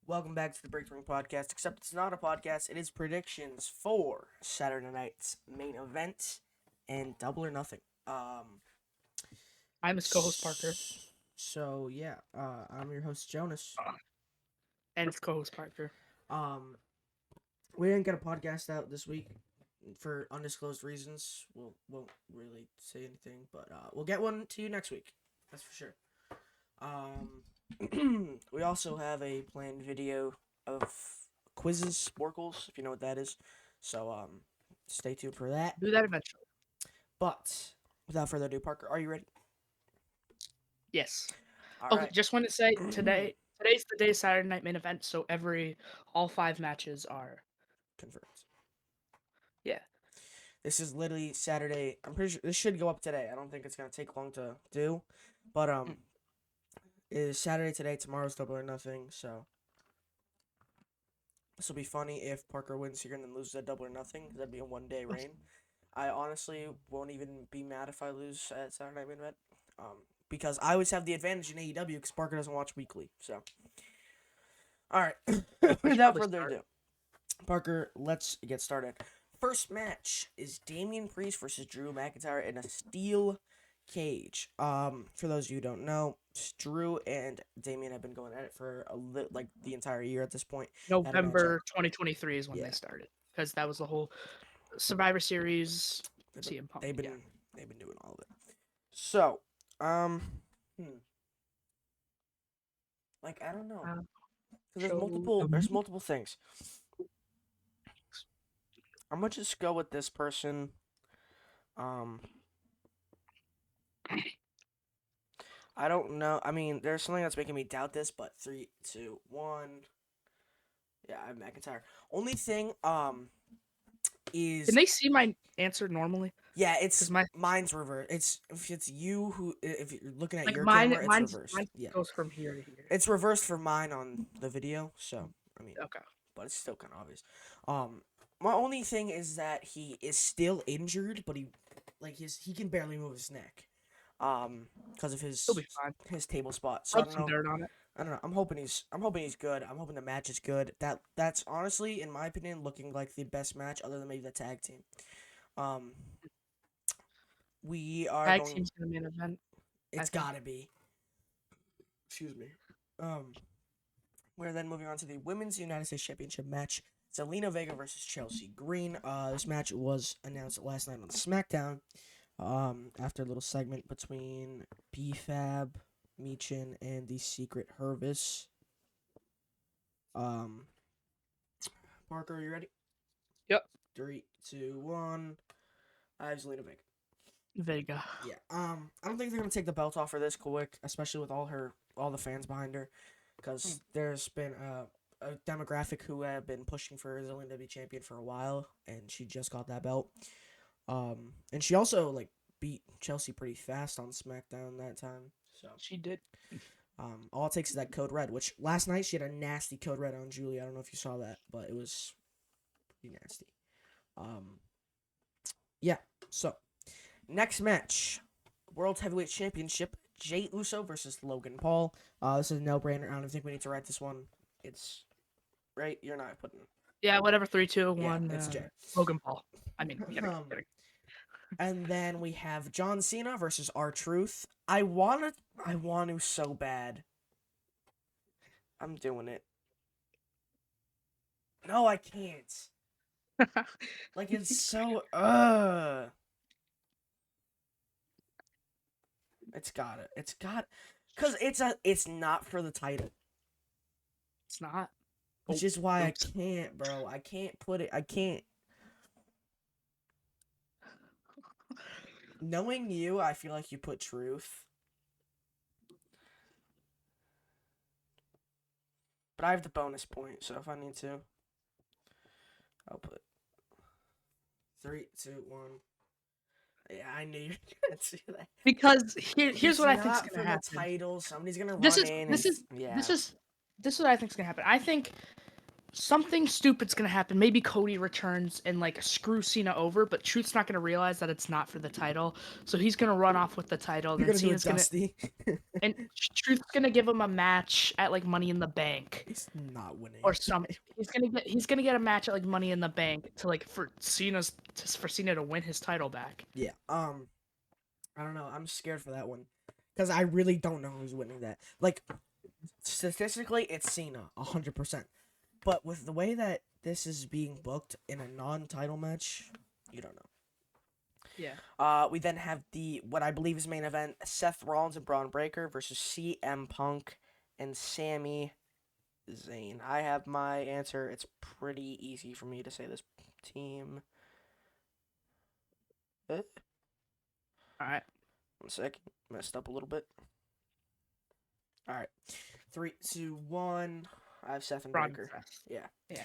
Welcome back to the Breakthrough Podcast, except it's not a podcast, it is predictions for Saturday night's main event and Double or Nothing. I'm his co-host Parker, I'm your host Jonas. and his co-host Parker. Um, we didn't get a podcast out this week for undisclosed reasons. Won't really say anything, but we'll get one to you next week. That's for sure. We also have a planned video of quizzes, Sporkles, if you know what that is. So, stay tuned for that. Do that eventually. But without further ado, Parker, are you ready? Yes. All Okay. right. Just want to say today's the day Saturday night main event, so all 5 matches are Confirmed. yeah. This is literally Saturday. I'm pretty sure this should go up today. I don't think it's gonna take long to do, but it is Saturday today. Tomorrow's Double or Nothing. So this will be funny if Parker wins here and then loses at Double or Nothing. That'd be a 1-day reign. I honestly won't even be mad if I lose at Saturday Night Main Event, because I always have the advantage in AEW because Parker doesn't watch weekly. So, all right, without further ado, Parker, let's get started. First match is Damian Priest versus Drew McIntyre in a steel cage. For those of you who don't know, Drew and Damian have been going at it for the entire year at this point. November 2023 is when Yeah. they started, because that was the whole Survivor Series. CM Punk. They've been doing all of it. So, I don't know. There's multiple things. I'm gonna just go with this person. I don't know. I mean, there's something that's making me doubt this, but 3, 2, 1. Yeah, I have McIntyre. Only thing, is. Can they see my answer normally? Yeah, mine's reversed. If you're looking at your mine, camera, it's reversed. Mine yeah, goes from here to here. it's reversed for mine on the video. So I mean, Okay. but it's still kind of obvious. My only thing is that he is still injured, but he can barely move his neck, because of He'll be fine. his table spot. So Rub some dirt on it. I don't know. I'm hoping he's good. I'm hoping the match is good. That's honestly, in my opinion, looking like the best match other than maybe the tag team. We are Tag team's gonna be an event. It's gotta be. Excuse me. We're then moving on to the Women's United States Championship match. Zelina Vega versus Chelsea Green. This match was announced last night on SmackDown. After a little segment between BFAB, Meechin, and the Secret Hervis. Parker, are you ready? Yep. 3, 2, 1. I have Zelina Vega. Vega. Yeah. I don't think they're gonna take the belt off her this quick, especially with all the fans behind her, because there's been a demographic who have been pushing for Zelina to be champion for a while, and she just got that belt. And she also beat Chelsea pretty fast on SmackDown that time. So she did. All it takes is that code red, which last night she had a nasty code red on Julie. I don't know if you saw that, but it was pretty nasty. Yeah. So. Next match, World Heavyweight Championship, Jey Uso versus Logan Paul. This is a no-brainer. I don't think we need to write this one. It's right. You're not putting. Yeah, whatever. 3, 2, 1. Yeah, it's Jey. Logan Paul. I mean, kidding. And then we have John Cena versus R-Truth. I want to so bad. I'm doing it. No, I can't. It's so It's got it. Because it's not for the title. It's not. Which is why I can't, bro. I can't put it. I can't. Knowing you, I feel like you put Truth. But I have the bonus point, so if I need to, I'll put 3, 2, 1. Yeah, I knew you were gonna see that. Because here's what I think's gonna happen. Title, somebody's gonna run This in. is what I think's gonna happen. I think something stupid's gonna happen. Maybe Cody returns and like screw Cena over, but Truth's not gonna realize that it's not for the title, so he's gonna run off with the title. You're Then gonna do a Cena's gonna Dusty. and Truth's gonna give him a match at like Money in the Bank He's not winning. or some. He's gonna get a match at like Money in the Bank to like for Cena to win his title back. Yeah. I don't know. I'm scared for that one because I really don't know who's winning that. Like, statistically, it's Cena, 100%. But with the way that this is being booked in a non-title match, you don't know. Yeah. We then have what I believe is main event: Seth Rollins and Braun Breaker versus CM Punk and Sami Zayn. I have my answer. It's pretty easy for me to say this team. All right. 1 second. Messed up a little bit. All right. 3, 2, 1. I have Seth and Braun Breaker. Seth. Yeah. Yeah.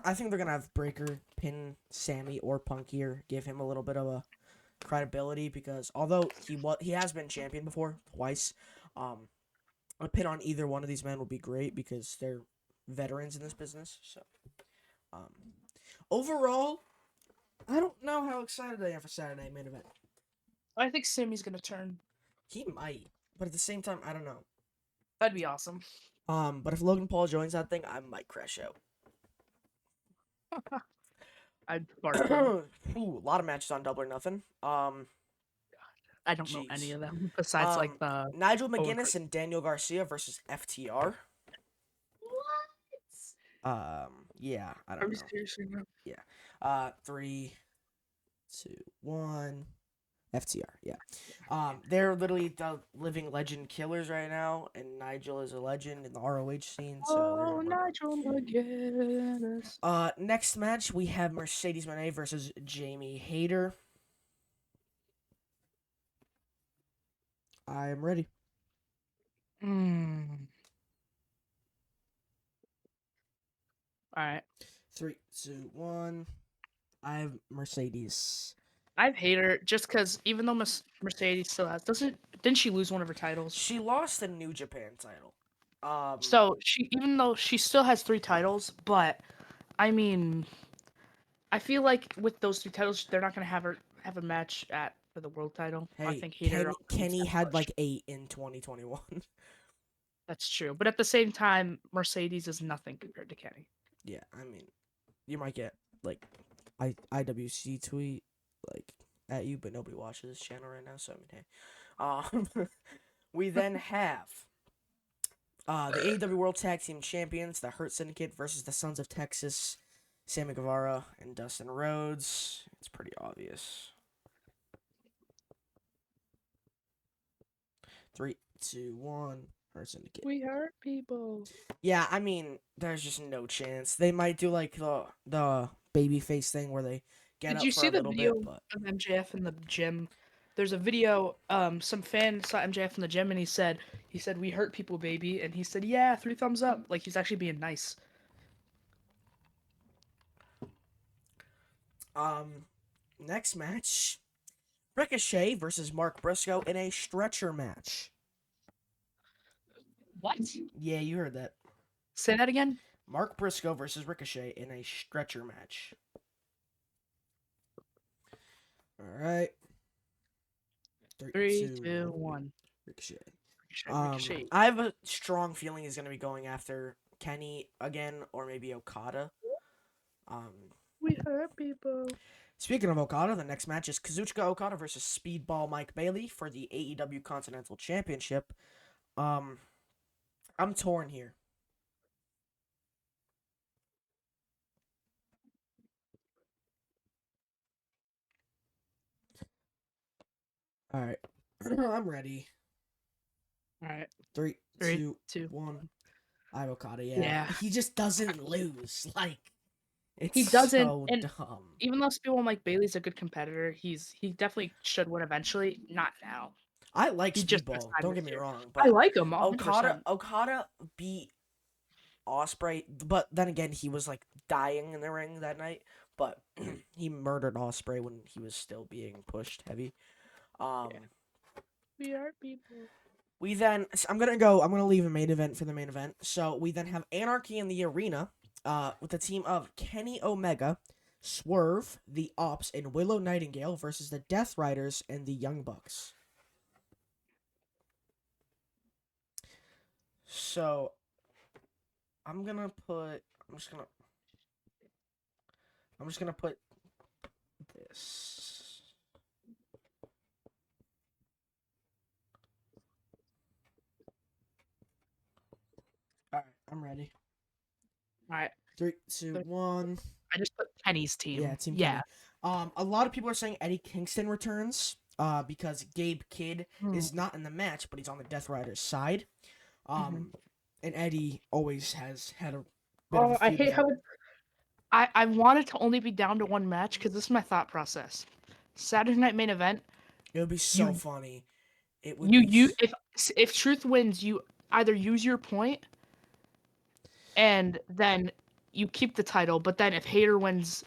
I think they're gonna have Breaker pin Sammy or Punk here, give him a little bit of a credibility because although he has been champion before twice, a pin on either one of these men would be great because they're veterans in this business. So, overall, I don't know how excited I am for Saturday Night Main Event. I think Sammy's gonna turn. He might, but at the same time, I don't know. That'd be awesome. But if Logan Paul joins that thing, I might crash out. I'd bark. Ooh, a lot of matches on Double or Nothing. I don't know any of them besides like the Nigel McGuinness and Daniel Garcia versus FTR. What? Yeah, I Are don't we know. seriously now? Yeah. 3, 2, 1. FTR. Yeah. They're literally the living legend killers right now, and Nigel is a legend in the ROH scene. So Oh, Nigel McGuinness. next match we have Mercedes Moné versus Jamie Hayter. I am ready. All right. 3, 2, 1. I have Mercedes. I've hated her just because even though Mercedes still has didn't she lose one of her titles? She lost the New Japan title. So even though she still has 3 titles, but I mean, I feel like with those 3 titles, they're not gonna have her have a match for the world title. I Hey, think Hater Kenny had like 8 in 2021. That's true, but at the same time, Mercedes is nothing compared to Kenny. Yeah, I mean, you might get like IWC tweet like at you, but nobody watches this channel right now, so I mean, hey. We then have the AEW World Tag Team Champions, the Hurt Syndicate versus the Sons of Texas, Sammy Guevara and Dustin Rhodes. It's pretty obvious. 3, 2, 1. Hurt Syndicate. We hurt people. Yeah, I mean, there's just no chance. They might do like the babyface thing where they get Did up you for see a the little video bit, but of MJF in the gym? There's a video. Some fan saw MJF in the gym, and he said, "We hurt people, baby," and he said, "Yeah, 3 thumbs up." Like he's actually being nice. Next match, Ricochet versus Mark Briscoe in a stretcher match. What? Yeah, you heard that. Say that again. Mark Briscoe versus Ricochet in a stretcher match. All right. 3, 2, 1. Ricochet. Ricochet. I have a strong feeling he's going to be going after Kenny again, or maybe Okada. We hurt people. Speaking of Okada, the next match is Kazuchika Okada versus Speedball Mike Bailey for the AEW Continental Championship. I'm torn here. All right. I'm ready. All right. 3, 3, 2, 2, 1. I have Okada, Yeah. He just doesn't lose. Like, it's He doesn't, so and dumb. even though Speedball Mike Bailey's a good competitor, he definitely should win eventually. Not now. I like He just missed Speedball, time don't this get me year. wrong, I but like him 100%. Okada beat Ospreay, but then again, he was like dying in the ring that night, but he murdered Ospreay when he was still being pushed heavy. We are people. I'm gonna leave a main event for the main event. So we then have Anarchy in the Arena with the team of Kenny Omega, Swerve, the Ops, and Willow Nightingale versus the Death Riders and the Young Bucks. So, I'm just gonna put this. All right, I'm ready. All right. 3, 2, 1. I just put Kenny's team. Yeah, Team Yeah. Kenny. A lot of people are saying Eddie Kingston returns. Because Gabe Kidd is not in the match, but he's on the Death Riders side. And Eddie always has had a bit of a I feud hate with him. how I want it to only be down to one match because this is my thought process. Saturday Night Main Event. It would be so funny. It would If Truth wins, you either use your point, and then you keep the title. But then if Hater wins,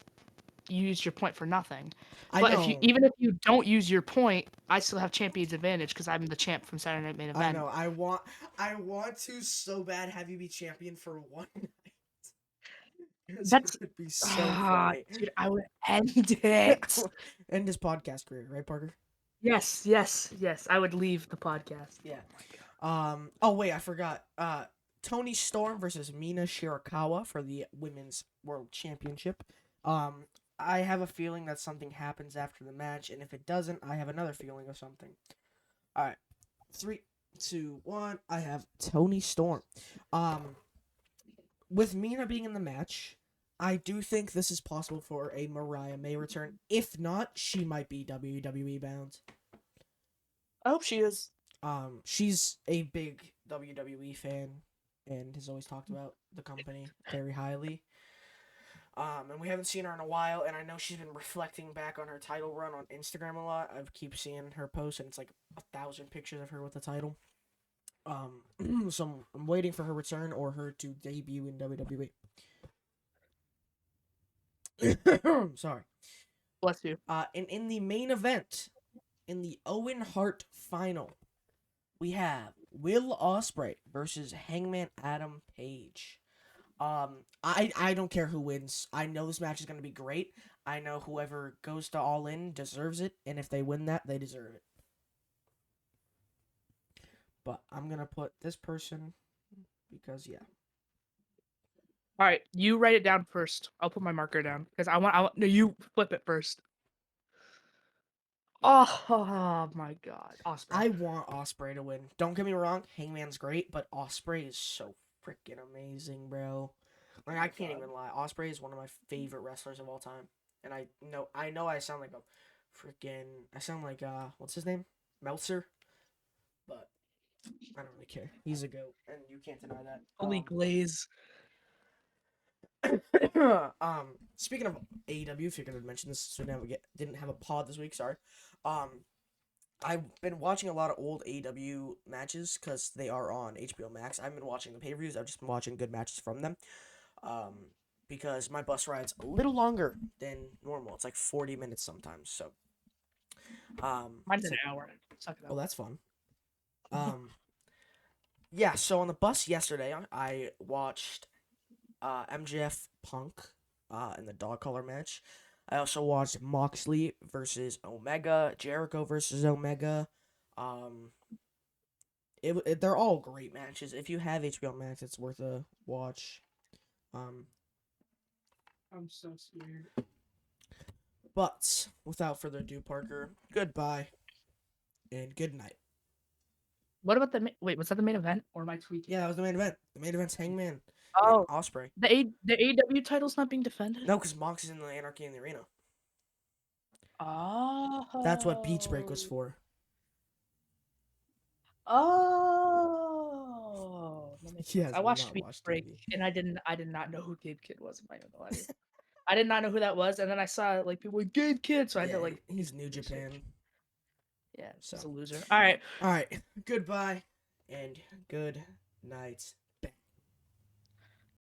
you use your point for nothing. But even if you don't use your point, I still have champion's advantage because I'm the champ from Saturday Night Main Event. I know. I want to so bad have you be champion for one night. It would be so funny. Dude, I would end it. End his podcast career, right, Parker? Yes. I would leave the podcast. Yeah. Oh wait, I forgot. Toni Storm versus Mina Shirakawa for the Women's World Championship. I have a feeling that something happens after the match, and if it doesn't, I have another feeling of something. All right, 3, 2, 1. I have Toni Storm. With Mina being in the match, I do think this is possible for a Mariah May return. If not, she might be WWE bound. I hope she is. She's a big WWE fan and has always talked about the company very highly. And we haven't seen her in a while, and I know she's been reflecting back on her title run on Instagram a lot. I keep seeing her post, and it's like 1,000 pictures of her with the title. So I'm waiting for her return or her to debut in WWE. Sorry. Bless you. And in the main event, in the Owen Hart final, we have Will Ospreay versus Hangman Adam Page. I don't care who wins. I know this match is going to be great. I know whoever goes to All In deserves it, and if they win that, they deserve it. But I'm going to put this person because, yeah. All right, you write it down first. I'll put my marker down because I want. No, you flip it first. Oh my God, Ospreay. I want Ospreay to win. Don't get me wrong, Hangman's great, but Ospreay is so freaking amazing, bro. Like I can't even lie. Ospreay is one of my favorite wrestlers of all time, and I know I sound like what's his name, Meltzer, but I don't really care. He's a goat, and you can't deny that. Holy glaze. Speaking of AEW, if you're gonna mention this, so didn't have a pod this week. Sorry. I've been watching a lot of old AEW matches because they are on HBO Max. I haven't been watching the pay-per-views. I've just been watching good matches from them. Because my bus ride's a little longer than normal. It's like 40 minutes sometimes. So, mine's an hour. Suck it up. Oh, that's fun. Yeah. So on the bus yesterday, I watched MJF Punk in the dog collar match. I also watched Moxley versus Omega, Jericho versus Omega. They're all great matches. If you have HBO Max, it's worth a watch. I'm so scared. But without further ado, Parker, goodbye and good night. What about wait? Was that the main event or am I tweaking? Yeah, that was the main event. The main event's Hangman. Oh, and Ospreay. The AEW title's not being defended? No, because Mox is in the Anarchy in the Arena. Oh. That's what Beach Break was for. Oh. Yes, I watched Beach Break and I did not know who Gabe Kidd was. I did not know who that was, and then I saw like people like Gabe Kidd, so I had to like. He's New Japan. Yeah, he's a loser. All right. Goodbye and good night.